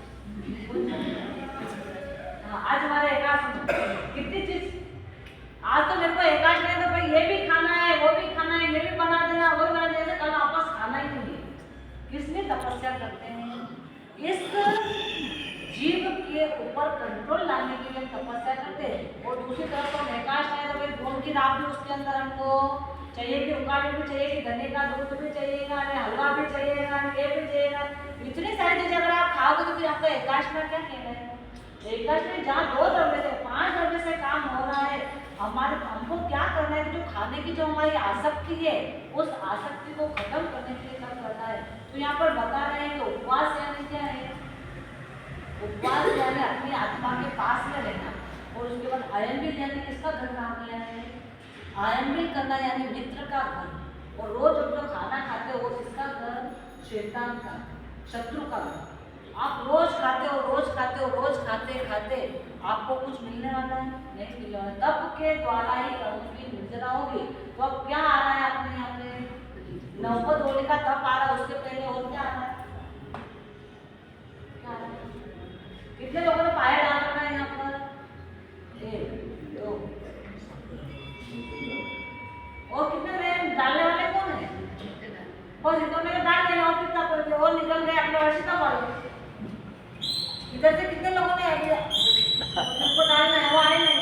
[SPEAKER 2] आज हमारे एकादशी कितनी चीज, आज तो मेरे को एकादशी है तो भाई ये भी खाना है, वो भी खाना है, ये भी बना देना, वो भी बना देना, कल वापस खाना ही नहीं है। किस लिए तपस्या करते हैं? इस जीव के ऊपर कंट्रोल लाने के लिए तपस्या करते हैं। और दूसरी तरफ तो एकादशी है तो भाई गोंद की राख भी उसके अंदर हमको चाहिए, कि उकाड़ी भी चाहिए, कि गन्ने का दूध भी चाहिएगा, हलवा भी चाहिएगा, ये भी चाहिएगा। इतनी सारी चीजें अगर आप खाओगे तो फिर आपका एकादशी में क्या कहना है? एकादशी में जहाँ 2 द्रव्य से 5 द्रव्य से काम हो रहा है, हमको क्या करना है? जो खाने की जो हमारी आसक्ति है, उस आसक्ति को खत्म करने के लिए क्या करना है? तो यहाँ पर बता रहे हैं कि उपवास यानी क्या है? उपवास यानी अपनी आत्मा के पास में रहना। और उसके बाद आयनबिल यानी किसका घर काम लिया है? आयनबिल करना यानी मित्र का घर। और रोज जो खाना खाते हो वो किसका घर? शैतान का, शत्रु का घर। आप रोज खाते हो, रोज खाते हो, रोज खाते खाते आपको कुछ मिलने वाला है? नहीं मिलने वाला। तप के द्वारा ही कर्म की निर्जरा होगी। तो अब क्या आ रहा है अपने यहाँ पे? नवपद होने का तप आ रहा है, उसके पहले और क्या आ रहा है? क्या आ रहा है? कितने लोगों ने पाया डाल रखा है यहाँ पर? 1 2 और कितने में डालने वाले कौन है? बस इतने में डाल देना और कितना कर दिया और निकल गए अपने वर्षिता वाले। इधर से कितने लोगों ने आइडिया उनको डालना है, वो आए नहीं।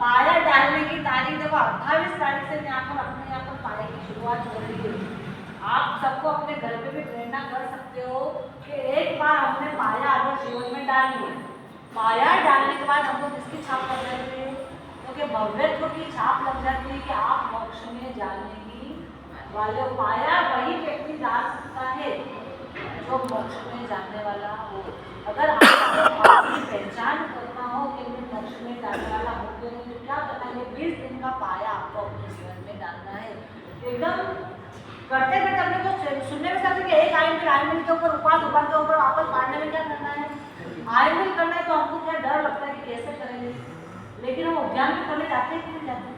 [SPEAKER 2] पाया डालने की तारीख देखो 28 तारीख से यहाँ पर अपने यहाँ पर पाया की शुरुआत हो रही है। आप सबको अपने घर पे भी प्रेरणा कर सकते हो कि एक बार हमने पाया अगर जीवन में डाल लिया, पाया डालने के बाद हमको किसकी छाप लग जाती है? क्योंकि भव्यत्व की छाप लग जाती है कि आप मोक्ष में जाने की वाले। पाया वही व्यक्ति डाल सकता है जो मोक्ष में जाने वाला हो। अगर आपको अपनी पहचान करना हो कि मैं मोक्ष में जाने वाला हूँ तो क्या करना है? 20 दिन का पाया आपको अपने जीवन में डालना है। एकदम करते करते अपने को सुनने में सकते कि एक आयमिल के ऊपर उपाल के ऊपर वापस मारने में क्या करना है? आयमिल करना है तो हमको क्या डर लगता है कि कैसे करेंगे, लेकिन हम उद्यान में करने जाते हैं कि नहीं जाते?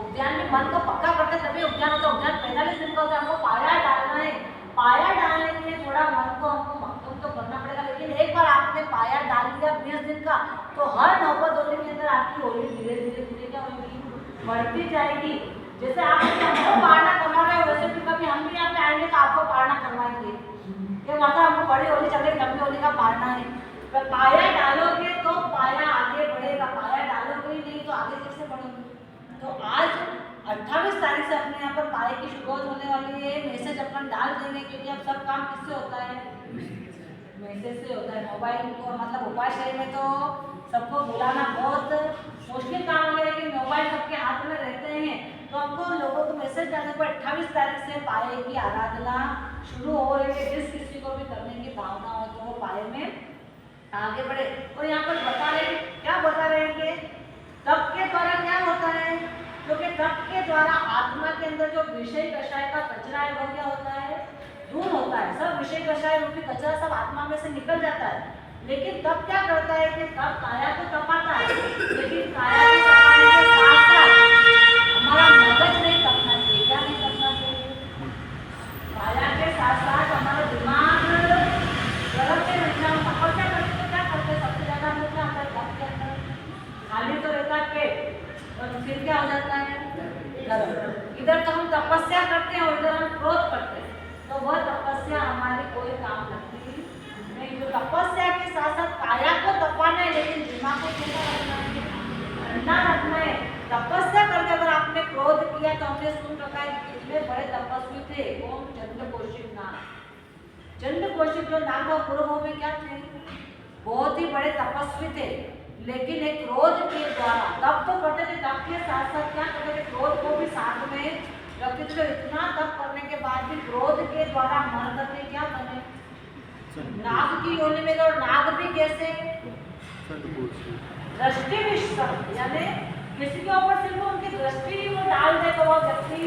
[SPEAKER 2] उद्यान में मन को पक्का करते तभी उद्यान होता है। उद्यान 45 दिन का होता है, हमको पाया डालना है। पाया डालने के लिए थोड़ा मन को हमको मक्कम तो करना पड़ेगा, लेकिन एक बार आपने पाया डाल दिया 20 दिन का तो हर नौबत होने के अंदर आपकी होली धीरे धीरे धीरे क्या होगी? बढ़ती जाएगी। जैसे आप हमको पारना करवा रहे हो वैसे भी कभी हम भी यहाँ पे आएंगे तो आपको पारना करवाएंगे कि माता हमको बड़ी होली चल रही, लंबी होली का पारना है। तो पाया डालोगे तो पाया आगे बढ़ेगा, पाया डालोगे ही नहीं तो आगे कैसे बढ़ोगे। तो आज 28 तारीख से अपने यहाँ पर पाए की शुरुआत होने वाली है। मैसेज अपन डाल देंगे क्योंकि अब सब काम किससे होता है, मैसेज से होता है। मोबाइल को मतलब भोपाल शहर में तो सबको बुलाना बहुत मुश्किल काम हो गया, लेकिन मोबाइल सबके हाथ में रहते हैं तो हमको लोगों को मैसेज डालने पर 28 तारीख से पाए की आराधना शुरू हो रही है। जिस किसी को भी करने की भावना हो तो वो पाए में आगे बढ़े। और यहाँ पर बता रहे क्या बता रहे हैं कि तप के द्वारा क्या होता है, क्योंकि तप के द्वारा आत्मा के अंदर जो विषय कषाय का कचरा है वो क्या होता है, दूर होता है। सब विषय कषाय रूपी कचरा सब आत्मा में से निकल जाता है। लेकिन तब क्या करता है कि तब काया को तपाता है, लेकिन काया को तपाने के साथ साथ हमारा मगज नहीं तपना चाहिए। क्या नहीं तपना चाहिए, काया के साथ साथ हमारा दिमाग गलत से नहीं जाए। तपस्या करते तो क्या करते, सबसे ज्यादा हम लोग क्या होता है तप के अंदर खाली तो रहता है पेट और फिर क्या हो जाता है गलत। इधर तो हम तपस्या करते हैं और इधर हम क्रोध करते हैं, तो वह तपस्या हमारी कोई काम लगती नहीं। तो तपस्या के साथ साथ काया को तपाना है, लेकिन दिमाग को कैसा रखना है, ठंडा रखना है। तपस्या करके अगर आपने क्रोध किया तो हमने सुन रखा है कि कितने बड़े तपस्वी थे, कौन, चंद्रकौशिक नाग। चंद्रकौशिक जो नाग और पूर्व में क्या थे, बहुत ही बड़े तपस्वी थे। लेकिन एक क्रोध के द्वारा तप तो करते थे, तप के साथ साथ क्या करते थे, क्रोध को भी साथ में रखते थे। इतना तप करने के बाद भी क्रोध के द्वारा मर करके क्या बने, नाग की योनि में। तो नाग भी कैसे, दृष्टि विश्व, यानी किसी के ऊपर सिर्फ उनकी दृष्टि वो डाल दे तो वो व्यक्ति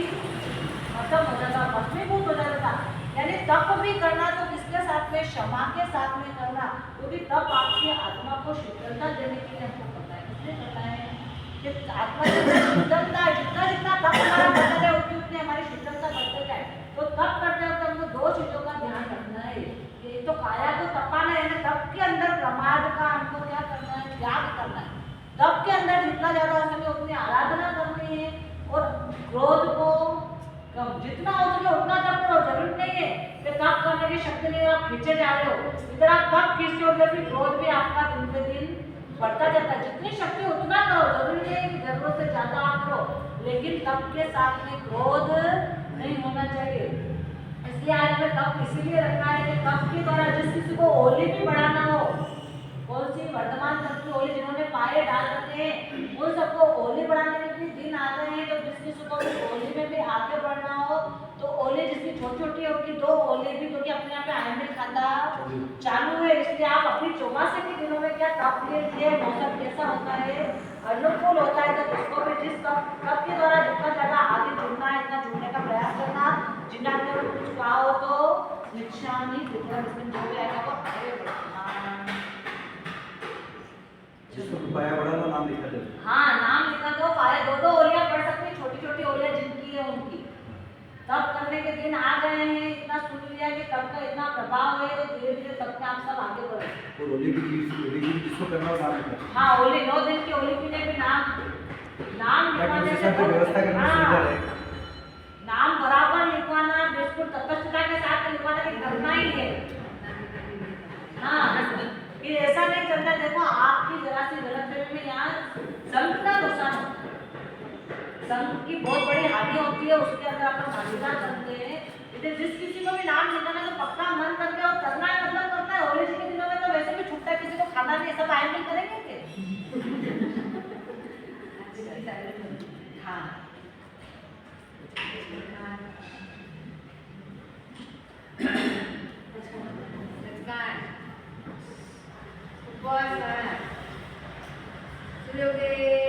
[SPEAKER 2] खत्म हो जाता, भस्मीभूत हो जाता। यानी तप भी करना तो किसके साथ में, क्षमा के साथ में करना, क्योंकि तप आपकी आत्मा को शीतलता देने के लिए हमको पता है। किसने पता है कि आत्मा की शीतलता, जितना जितना तप हमारा बढ़ता है उतनी उतनी हमारी शीतलता बढ़ते जाए। तो तप करते वक्त हमको दो चीजों का ध्यान रखना है। ये तो काया को तपाना है, तप के अंदर प्रमाद का हमको क्या करना है, त्याग करना है। तप के अंदर जितना ज्यादा हो सके उतनी आराधना करनी है और क्रोध को जितना हो सके उतना तप करो। जरूरत नहीं है कि तप करने की शक्ति नहीं, आप खींचे जा रहे हो, इधर आप तप खींचते हो फिर क्रोध भी आपका दिन पे दिन बढ़ता जाता है। जितनी शक्ति उतना करो, जरूरी नहीं है कि जरूरत से ज्यादा आप करो, लेकिन तप के साथ में क्रोध नहीं होना चाहिए। इसलिए आज हमें तप इसीलिए रखना है कि तप के द्वारा जिस किसी को होली भी बढ़ाना हो, कौन सी वर्तमान तक की होली जिन्होंने पाए डाल रखे हैं उन सबको होली बढ़ाने के भी दिन आते हैं। तो जिस किसी को भी होली में भी आगे बढ़ना हो तो होली जिसकी छोटी छोटी है उनकी दो होली भी, क्योंकि अपने यहाँ पे आयंबिक खाता चालू है, इसलिए आप अपनी चौमासे के दिनों में क्या तप के लिए मौसम कैसा होता है, अनुकूल होता है। तो उसको भी जिस तप के द्वारा जितना ज्यादा आगे जुड़ना है इतना जुड़ने का प्रयास करना। जिन्हें आपने कुछ कहा हो तो निशानी जितना जो भी आएगा वो आगे बढ़ना।
[SPEAKER 3] जिसको पाया बड़ा लो नाम लिखा दो।
[SPEAKER 2] हाँ, नाम लिखा दो। पाया दो दो ओलियां पढ़ सकते, छोटी छोटी ओलियां जिनकी है उनकी। तब करने के दिन आ गए हैं, इतना सुन लिया कि तब का इतना प्रभाव है, तो धीरे धीरे तब में आप सब आगे बढ़े।
[SPEAKER 3] और होली की जिसको करना हो नाम लिखा।
[SPEAKER 2] हाँ, होली 9 दिन की होली के लिए भी नाम लिखवाने से
[SPEAKER 3] व्यवस्था करने से सुविधा रहेगी।
[SPEAKER 2] नाम बराबर लिखवाना, बिल्कुल तटस्थता के साथ लिखवाना कि करना ही है। हाँ, फिर ऐसा नहीं चलता। देखो आपकी जरा सी गलतफहमी में यहाँ संघ का नुकसान होता है। संघ की बहुत बड़ी हानि होती है, उसके अंदर अपन भागीदार बनते हैं। इधर जिस किसी को भी नाम लिखाना तो पक्का मन करके और करना है, मतलब करना है। होली के दिनों में तो वैसे भी छुट्टा, किसी को खाना नहीं, सब आयंबिक करेंगे क्या? हाँ,
[SPEAKER 1] उपवास सूर्योदय